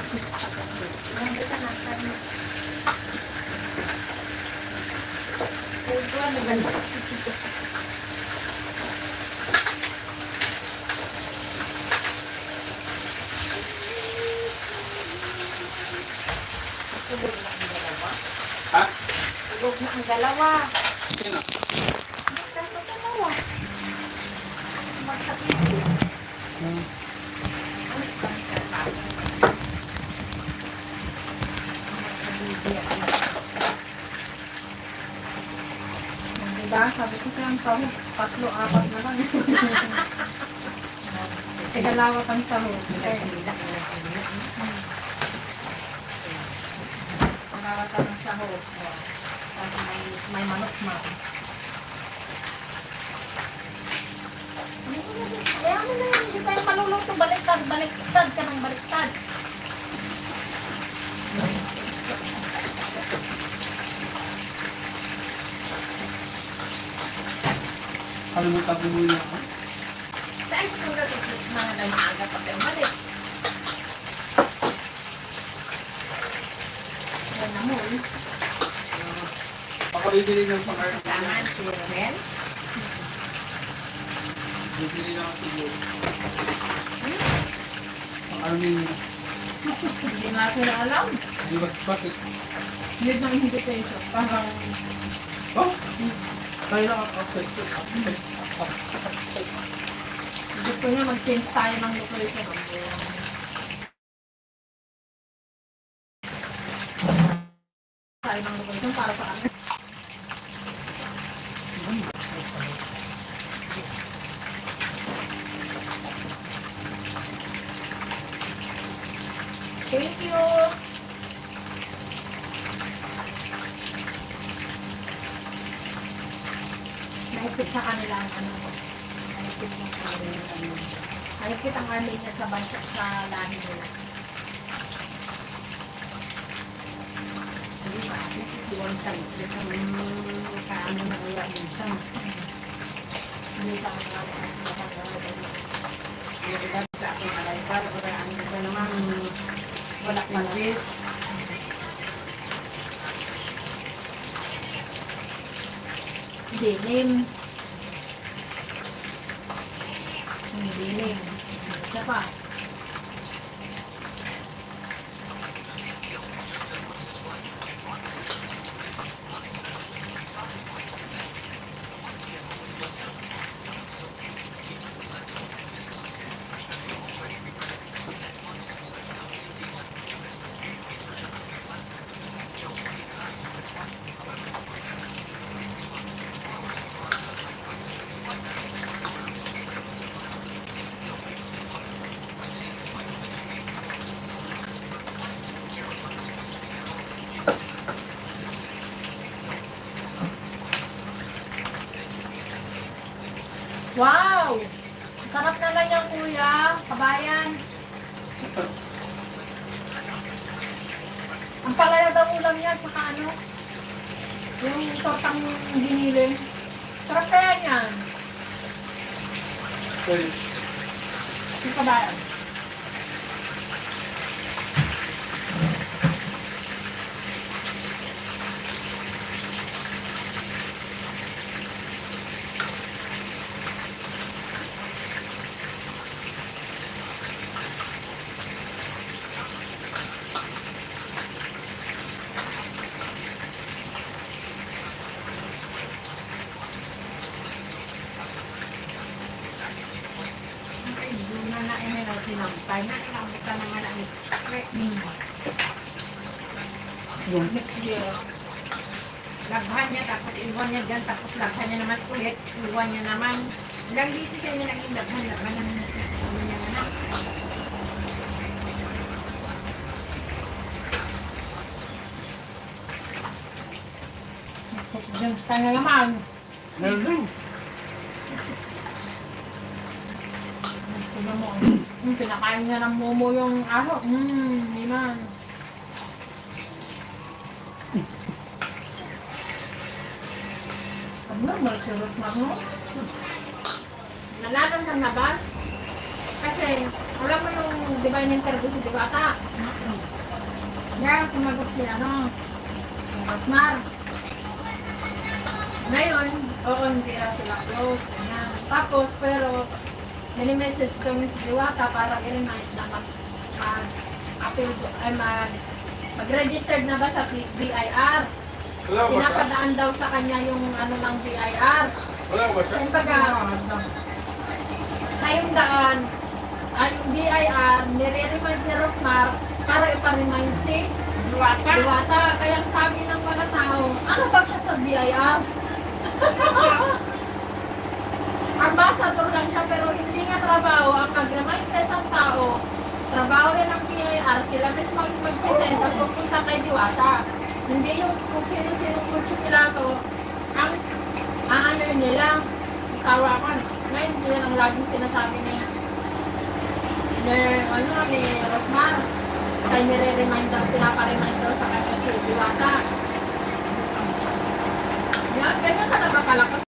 Nandito na kami. Ito na galis. Tulog na ang dalawa. Ha? Tulog na ang dalawa. Sino? Ang dalawa. Magkapit. Diba? Sabi ko siya ang sahog. 3-4 na lang. Tigalawa pang sahog. Tigalawa pang sahog. Tapos may manok ma. Kaya mo na yan. Hindi tayo maluluto. Baliktad. Baliktad ka ng baliktad. Kalimutan ko muna ako. Saan ko na susus mga na maaga pa sa umalis? Yan na mo. Ako bibili ng sa car. Taman si Ren. Bibili lang siguro. Ang Armenia. Hindi natin alam. Di ba? Bakit? Need ng invitation. Parang Oh? Tayo lang ako. gusto niya mag-change tayo ng location. Tayo ng location para sa akin. Thank you. Mahigpit sa kanila ang ano. Mahigpit sa kanila ang ano. Mahigpit ang Armenia sa bansa sa lahi nila. Hindi ba? Iwan sa ito sa kaano na kaya minsan. Hindi sa kanila sa aking alay. Para ko kaya ang ito naman wala malapit. Dilim. Dilim. Isa pa. Wow! Sarap na lang yan, kuya. Kabayan. Ang palaya daw ulam yan, tsaka ano? Yung tortang giniling. Sarap kaya yan. Sorry. Yung kabayan. Sinampay na, sinampay na nga lang. Next year. Laghan niya, tapos iwan niya dyan, tapos laghan niya naman ulit, iwan niya naman. Ilang lisi siya niya naging laghan naman ano niya naman. Diyan tayo na naman. Meron lang. Tignan mo. Pinakain niya ng momo yung aso. Hindi man. Normal si Rosmar, no? Nalaman ng labas. Kasi, alam mo yung nag-divine interview si Diwata. Ngayon, sumagot si yung Rosmar. Ngayon, oo, hindi na sila close. Ganyan. Tapos, pero, nani-message kami si Diwata para i-remind na mag-appeal, mag-registered na ba sa BIR. Wala ba siya? Pinapadaan daw sa kanya yung ng BIR. Wala ba siya? Kumbaga, sa yung daan, yung BIR, nire-remind si Rosmar para ipa-remind si Duwata. Diwata. Kaya ang sabi ng mga tao, ano ba siya sa BIR? Ambassador lang siya pero hindi nga trabaho. Ang mag-remind sa isang tao, trabaho yan ng BIR, sila mismo magsisend at pupunta kay Diwata. Hindi yung kung sino-sino kutsukilato, ang ano nila, tawakan. Ngayon sila ang laging sinasabi ni Rosmar. Kaya nire-remind daw, pinapa-remind daw sa kanya si Diwata. Yan, ganyan ka na ba kalakot?